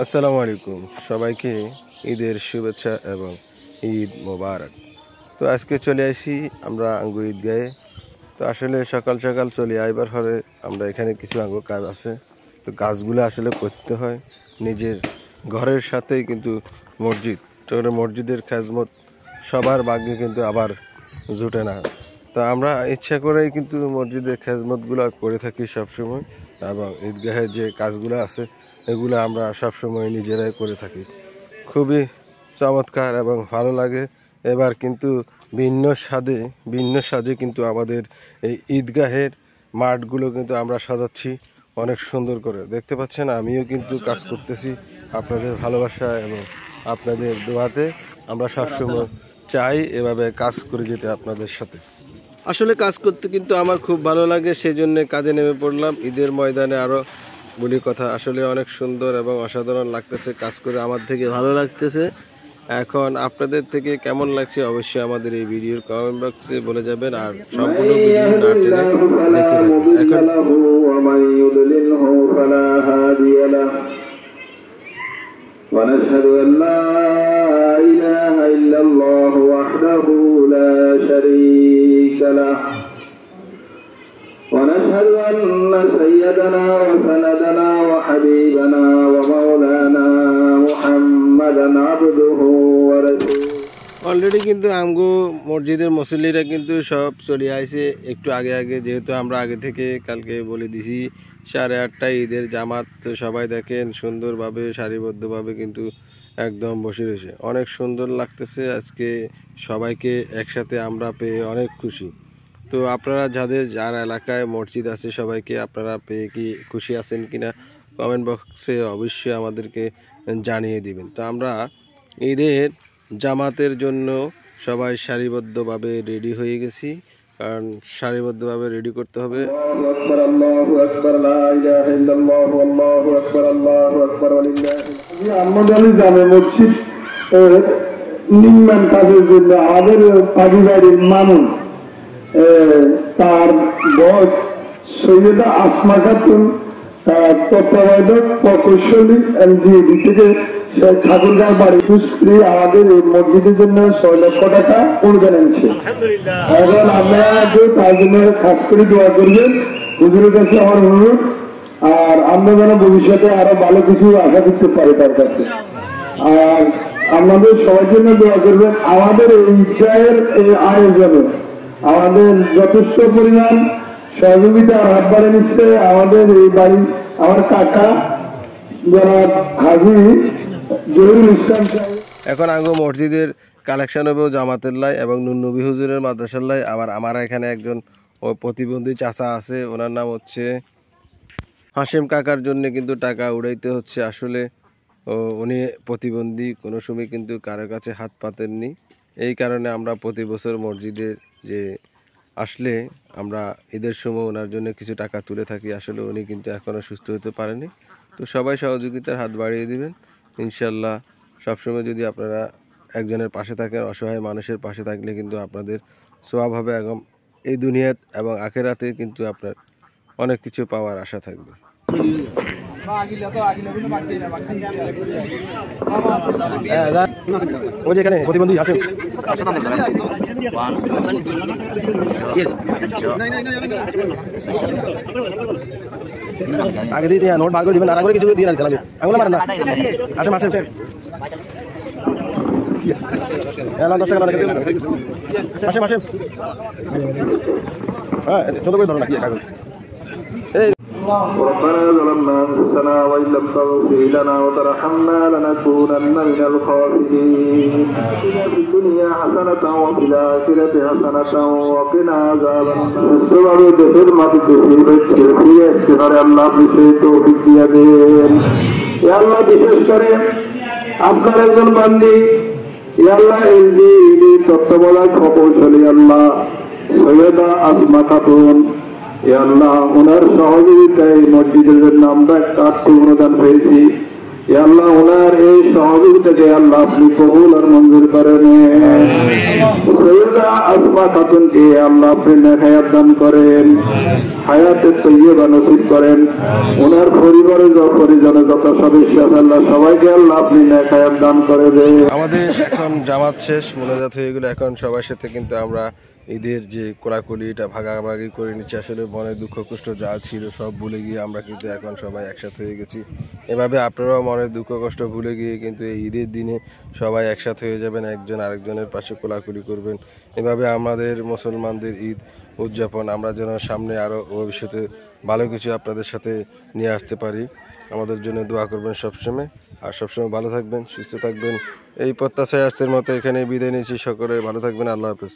আসসালামু আলাইকুম সবাইকে ঈদের শুভেচ্ছা এবং ঈদ মোবারক। তো আজকে চলে আসি আমরা আঙ্গু ঈদগাহে। তো আসলে সকাল সকাল চলে আইবার পরে আমরা এখানে কিছু আঙ্গু কাজ আছে, তো কাজগুলো আসলে করতে হয় নিজের ঘরের সাথেই, কিন্তু মসজিদ তো মসজিদের খেজমত সবার ভাগ্যে কিন্তু আবার জুটে না। তো আমরা ইচ্ছা করেই কিন্তু মসজিদের খেজমতগুলো করে থাকি সবসময়, এবং ঈদগাহের যে কাজগুলো আছে এগুলো আমরা সবসময় নিজেরাই করে থাকি। খুবই চমৎকার এবং ভালো লাগে। এবার কিন্তু ভিন্ন সাজে কিন্তু আমাদের এই ঈদগাহের মাঠগুলো কিন্তু আমরা সাজাচ্ছি অনেক সুন্দর করে। দেখতে পাচ্ছেন আমিও কিন্তু কাজ করতেছি আপনাদের ভালোবাসা এবং আপনাদের দোয়াতে। আমরা সবসময় চাই এভাবে কাজ করে যেতে আপনাদের সাথে। আসলে কাজ করতে কিন্তু আমার খুব ভালো লাগে, সেই জন্য কাজে নেমে পড়লাম। ঈদের ময়দানে আরও বলি কথা, আসলে অনেক সুন্দর এবং অসাধারণ লাগতেছে কাজ করে, আমার থেকে ভালো লাগতেছে। এখন আপনাদের থেকে কেমন লাগছে অবশ্যই আমাদের এই ভিডিওর কমেন্ট বক্সে বলে যাবেন, আর সম্পূর্ণ ভিডিও না টেনে দেখতে থাকবেন। ونشهد أن لا إله إلا الله وحده لا شريك له ونشهد أن سيدنا وسندنا وحبيبنا ومولانا محمدا عبده ورسوله। অলরেডি কিন্তু আমগো মসজিদের মুসল্লিরা কিন্তু সব চলে আইছে একটু আগে আগে, যেহেতু আমরা আগে থেকে কালকে বলে দিছি 8:30টায় ঈদের জামাত। তো সবাই দেখেন সুন্দরভাবে সারিবদ্ধভাবে কিন্তু একদম বসে রয়েছে, অনেক সুন্দর লাগতেছে। আজকে সবাইকে একসাথে আমরা পেয়ে অনেক খুশি। তো আপনারা যার এলাকায় মসজিদ আছে সবাইকে আপনারা পেয়ে কি খুশি আছেন কিনা কমেন্ট বক্সে অবশ্যই আমাদেরকে জানিয়ে দিবেন। তো আমরা ঈদের জামাতের জন্য সবাই সারিবদ্ধভাবে রেডি হয়ে গেছি, কারণ সারিবদ্ধভাবে রেডি করতে হবে। নির্মাণ কাজের জন্য আমাদের পারিবারিক মানুষ তার বস সৈয়দা আসমা খাতুন তত্ত্বাবধায়ক প্রকৌশলী এলজিডি থেকে ঠাকুরগাঁও বাড়ি স্ত্রী আমাদের এই মসজিদের জন্য 6 লক্ষ টাকা অনুদান এনেছে। এখন আমরা তার জন্য খাস করে দোয়া করবেন, হুজুরের কাছে আমার অনুরোধ। আর আমরা যেন ভবিষ্যতে আরো ভালো কিছু আশা করতে পারি তার কাছে। আর আমাদের সবার জন্য দোয়া করবেন। আমাদের এই ঈদগাহের এই আয়োজনে আমাদের যথেষ্ট পরিমাণ সহযোগিতার হাত বাড়িয়ে নিচ্ছে আমাদের এই বাড়ি আমার কাকা জনাব হাজী জহিরুল ইসলাম সাহেব। এখন আঙ্গো মসজিদের কালেকশন হবেও জামাতের লাই এবং নুননবী হুজুরের মাদ্রাসার লাই। আবার আমার এখানে একজন প্রতিবন্ধী চাচা আছে, ওনার নাম হচ্ছে হাশেম কাকার জন্য কিন্তু টাকা উড়াইতে হচ্ছে। আসলে উনি প্রতিবন্ধী, কোনো সময় কিন্তু কারোর কাছে হাত পাতেননি। এই কারণে আমরা প্রতি বছর মসজিদের যে আসলে আমরা ঈদের সময় ওনার জন্য কিছু টাকা তুলে থাকি। আসলে উনি কিন্তু এখনও সুস্থ হতে পারেনি। তো সবাই সহযোগিতার হাত বাড়িয়ে দিবেন ইনশাল্লাহ। সবসময় যদি আপনারা একজনের পাশে থাকেন, অসহায় মানুষের পাশে থাকলে কিন্তু আপনাদের সওয়াব হবে, এবং এই দুনিয়াত এবং আখেরাতে কিন্তু আপনার অনেক কিছু পাওয়ার আশা থাকবে। যেখানে প্রতিবন্ধী আছে আগে দিয়ে নোট বার করে দিবেন, আর করে কিছু দিয়ে রাখছিলাম আঙুলে মারেন না। আসেন আসেন 10 টাকা আসেন আসেন। হ্যাঁ ছোট করে ধরো না কি কাগজ। ربنا ظلمنا أنفسنا وإن لم تغفر لنا وترحمنا لنكونن من الخاسرين. في الدنيا حسنة وفي الآخرة حسنة وقنا عذاب النار. سبحان দেশের মাটিতে ফিরে আসতে পারে আল্লাহ বিশেষ তৌফিক দিয়ে দেন। ইয়া আল্লাহ বিশেষ করে আপনার একজন বান্দি ইয়া আল্লাহ এই তত্ত্বাবধায়ক প্রকৌশলী আল্লাহ সৈয়দা আসমা খাতুন, আল্লাহ ওনার সহযোগিতায় মসজিদের জন্য আমরা একটা অনুদান পেয়েছি। আল্লাহ ওনার এই সহযোগিতাকে আল্লাহ আপনি কবুল আর মঞ্জুর করেন। সৈয়দা আসমা খাতুনকে আল্লাহ আপনি নেক হায়াত দান করেন, হায়াতের তৈয়বা নসিব করেন। ওনার পরিবারের পরিজনের যত সদস্য আছে আল্লাহ সবাইকে আল্লাহ আপনি নেক হায়াত দান করে দেন। আমাদের এখন জামাত শেষ, মোনাজাত হয়ে গেলো। এখন সবার সাথে কিন্তু আমরা ঈদের যে কোলাকুলি এটা ভাগাভাগি করে নিচ্ছি। আসলে মনের দুঃখ কষ্ট যা ছিল সব ভুলে গিয়ে আমরা কিন্তু এখন সবাই একসাথে হয়ে গেছি। এভাবে আপনারাও মনের দুঃখ কষ্ট ভুলে গিয়ে কিন্তু এই ঈদের দিনে সবাই একসাথে হয়ে যাবেন, একজন আরেকজনের পাশে কোলাকুলি করবেন। এভাবে আমাদের মুসলমানদের ঈদ উদযাপন আমরা যেন সামনে আরও ভবিষ্যতে ভালো কিছু আপনাদের সাথে নিয়ে আসতে পারি। আমাদের জন্য দোয়া করবেন সবসময়, আর সবসময় ভালো থাকবেন, সুস্থ থাকবেন। এই প্রত্যাশায় আজকের মতো এখানে বিদায় নিচ্ছি। সকলে ভালো থাকবেন। আল্লাহ হাফেজ।